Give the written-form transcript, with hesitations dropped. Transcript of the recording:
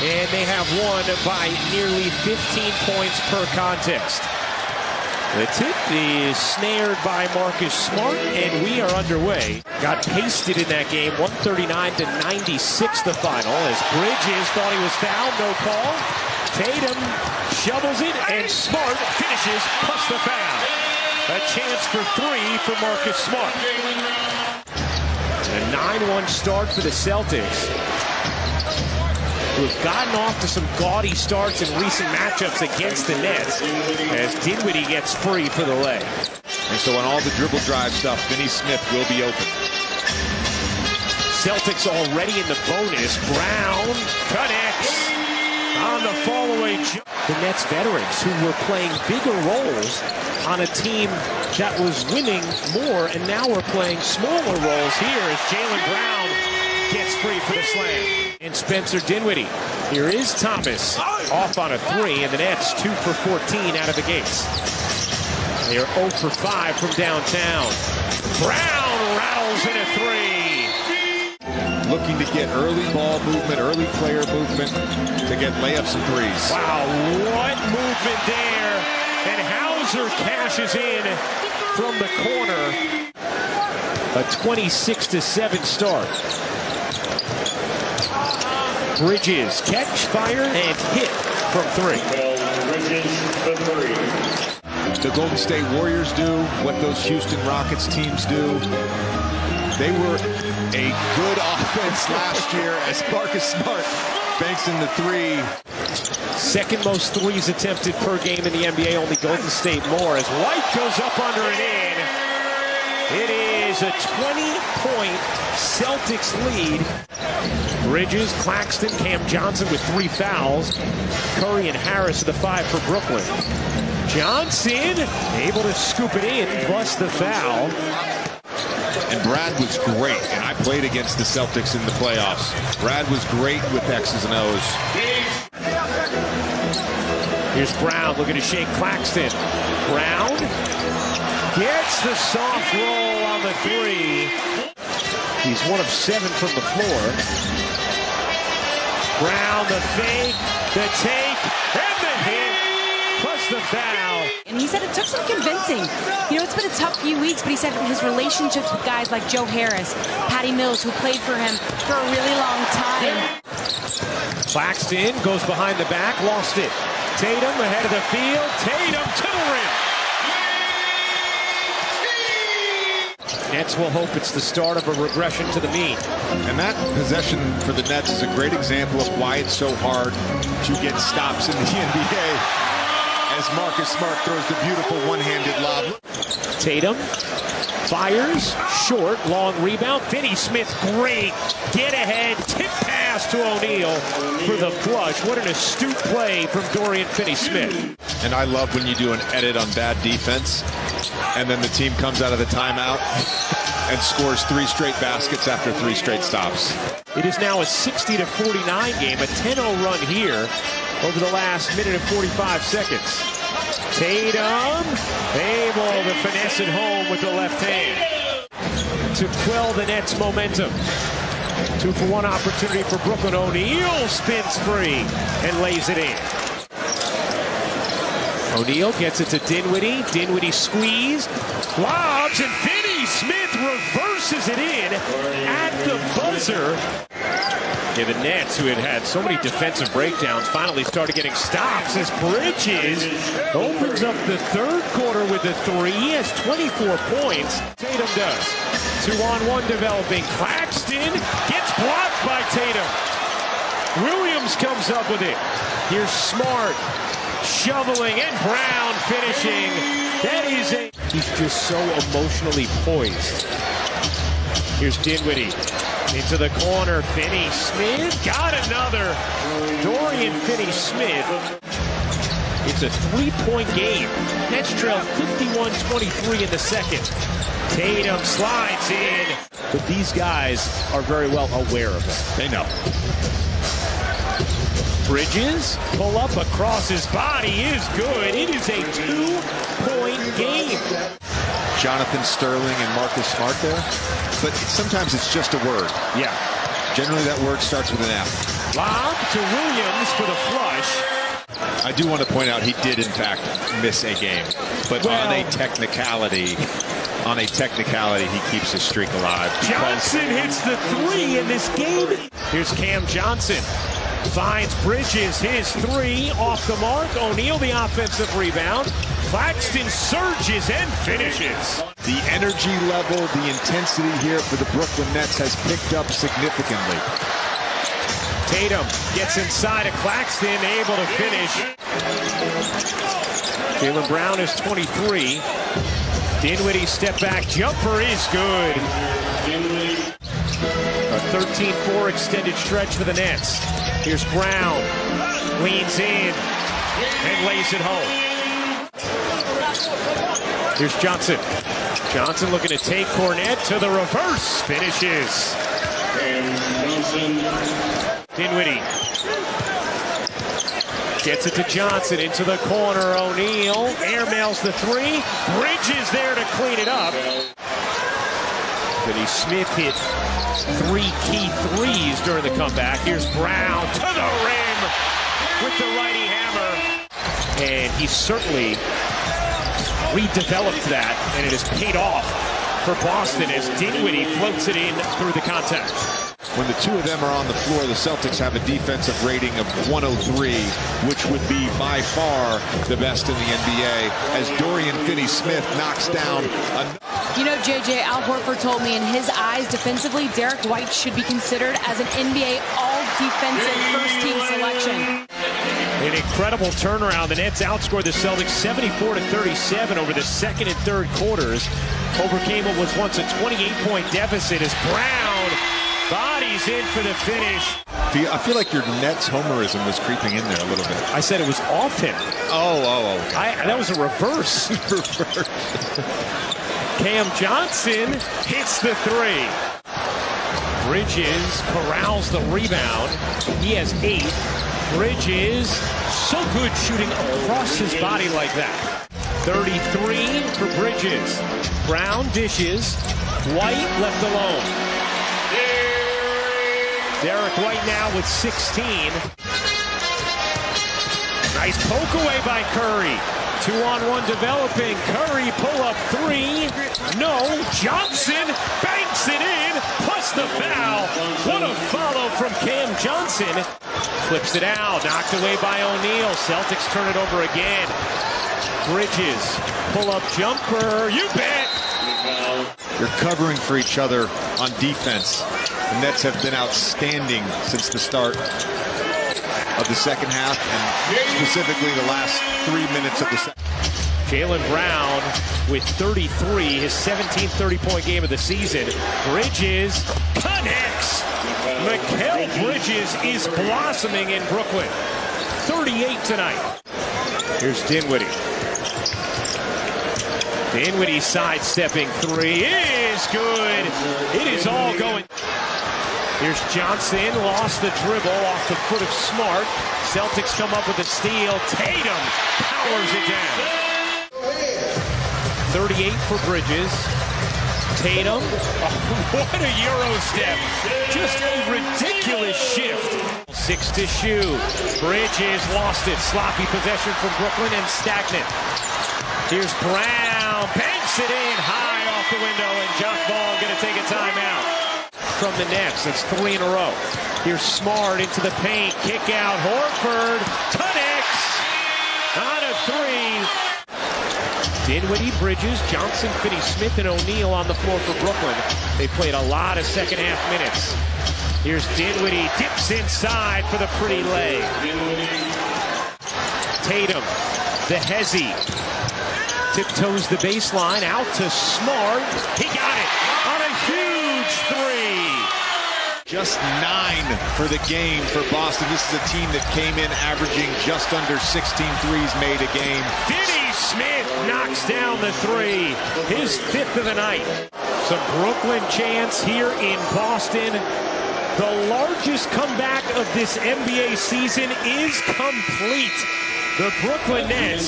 and they have won by nearly 15 points per contest. The tip is snared by Marcus Smart, and we are underway. Got pasted in that game, 139-96 the final, as Bridges thought he was fouled, no call. Tatum shovels it, and Smart finishes plus the foul. A chance for three for Marcus Smart. And a 9-1 start for the Celtics, who have gotten off to some gaudy starts in recent matchups against the Nets, as Dinwiddie gets free for the leg. And so on all the dribble drive stuff, Finney Smith will be open. Celtics already in the bonus. Brown connects on the fall-away jump. The Nets veterans who were playing bigger roles on a team that was winning more and now are playing smaller roles here as Jaylen Brown gets free for the slam. And Spencer Dinwiddie. Here is Thomas off on a three, and the Nets 2 for 14 out of the gates. They are 0 for 5 from downtown. Brown rattles in a three. Looking to get early ball movement, early player movement to get layups and threes. Wow, what movement there. And Hauser cashes in from the corner. A 26-7 start. Bridges catch, fire, and hit from three. The Golden State Warriors do what those Houston Rockets teams do. They were a good offense last year as Marcus Smart banks in the three. Second most threes attempted per game in the NBA, only Golden State more, as White goes up under and in. It is a 20-point Celtics lead. Bridges, Claxton, Cam Johnson with 3 fouls. Curry and Harris are the 5 for Brooklyn. Johnson able to scoop it in, plus the foul. And Brad was great, and I played against the Celtics in the playoffs. Brad was great with X's and O's. Here's Brown looking to shake Claxton. Brown gets the soft roll on the three. He's 1 of 7 from the floor. Brown, the fake, the take, and the hit, plus the foul. And he said it took some convincing. You know, it's been a tough few weeks, but he said his relationships with guys like Joe Harris, Patty Mills, who played for him for a really long time. Claxton goes behind the back, lost it. Tatum ahead of the field, Tatum to the rim. Nets will hope it's the start of a regression to the mean. And that possession for the Nets is a great example of why it's so hard to get stops in the NBA. As Marcus Smart throws the beautiful one-handed lob. Tatum fires, short, long rebound. Finney Smith, great get ahead, tip pass to O'Neal for the flush. What an astute play from Dorian Finney-Smith. And I love when you do an edit on bad defense, and then the team comes out of the timeout and scores 3 straight baskets after 3 straight stops. It is now a 60-49 game, a 10-0 run here over the last minute and 45 seconds. Tatum able to finesse it home with the left hand to quell the Nets' momentum. 2-for-1 opportunity for Brooklyn. O'Neal spins free and lays it in. O'Neal gets it to Dinwiddie. Dinwiddie squeeze, lobs, and Finney Smith reverses it in at the buzzer. Yeah, the Nets, who had so many defensive breakdowns, finally started getting stops as Bridges opens up the third quarter with a three. He has 24 points. Tatum does. 2-on-1 developing. Claxton gets blocked by Tatum. Williams comes up with it. Here's Smart shoveling, and Brown finishing. That is he's just so emotionally poised. Here's Dinwiddie into the corner. Finney Smith got another. Dorian Finney Smith. It's a 3-point game. Nets trail 51-23 in the second. Tatum slides in, but these guys are very well aware of it. They know. Bridges, pull up across his body is good. It is a 2-point game. Jonathan Sterling and Marcus Smart there, but sometimes it's just a word. Yeah. Generally that word starts with an F. Lob to Williams for the flush. I do want to point out he did, in fact, miss a game. But on a technicality, he keeps his streak alive. Johnson hits the three in this game. Here's Cam Johnson. Finds Bridges, his three off the mark. O'Neal the offensive rebound. Claxton surges and finishes. The energy level, the intensity here for the Brooklyn Nets has picked up significantly. Tatum gets inside of Claxton, able to finish. Jaylen Brown is 23. Dinwiddie step back jumper is good. A 13-4 extended stretch for the Nets. Here's Brown, leans in and lays it home. Here's Johnson. Johnson looking to take Fournette to the reverse, finishes. Dinwiddie gets it to Johnson into the corner. O'Neal airmails the three. Bridges there to clean it up. Finney Smith hit three key threes during the comeback. Here's Brown to the rim with the righty hammer. And he certainly redeveloped that, and it has paid off for Boston as Dinwiddie floats it in through the contact. When the two of them are on the floor, the Celtics have a defensive rating of 103, which would be by far the best in the NBA, as Dorian Finney-Smith knocks down You know, JJ, Al Horford told me in his eyes defensively, Derek White should be considered as an NBA all-defensive first-team selection. An incredible turnaround. The Nets outscored the Celtics 74-37 over the second and third quarters. Overcame what was once a 28-point deficit as Brown bodies in for the finish. I feel like your Nets homerism was creeping in there a little bit. I said it was off him. Oh. That was a reverse. Cam Johnson hits the three. Bridges corrals the rebound. He has 8. Bridges, so good shooting across his body like that. 33 for Bridges. Brown dishes. White left alone. Derek White now with 16. Nice poke away by Curry. 2-on-1 developing. Curry pull up 3. No. Johnson banks it in. Plus the foul. What a follow from Cam Johnson. Flips it out. Knocked away by O'Neal. Celtics turn it over again. Bridges. Pull up jumper. You bet. You're covering for each other on defense. The Nets have been outstanding since the start of the second half, and specifically the last 3 minutes of the second. Jaylen Brown with 33, his 17th 30-point game of the season. Bridges connects. Mikal Bridges is blossoming in Brooklyn. 38 tonight. Here's Dinwiddie. Dinwiddie sidestepping 3 is good. It is all going. Here's Johnson, lost the dribble off the foot of Smart. Celtics come up with a steal. Tatum powers it down. 38 for Bridges. Tatum, what a Euro step. Just a ridiculous shift. 6 to shoot. Bridges lost it. Sloppy possession from Brooklyn and stagnant. Here's Brown, banks it in high off the window, and Jock Ball going to take a timeout. From the Nets, that's 3 in a row. Here's Smart into the paint, kick out, Horford, connects, out of 3. Dinwiddie, Bridges, Johnson, Finney-Smith, and O'Neal on the floor for Brooklyn. They played a lot of second half minutes. Here's Dinwiddie, dips inside for the pretty lay. Tatum, the hezzy, tiptoes the baseline, out to Smart. He got it on a huge 3. Just 9 for the game for Boston. This is a team that came in averaging just under 16 threes made a game. Finney-Smith knocks down the 3, his 5th of the night. Some Brooklyn chants here in Boston. The largest comeback of this NBA season is complete. The Brooklyn Nets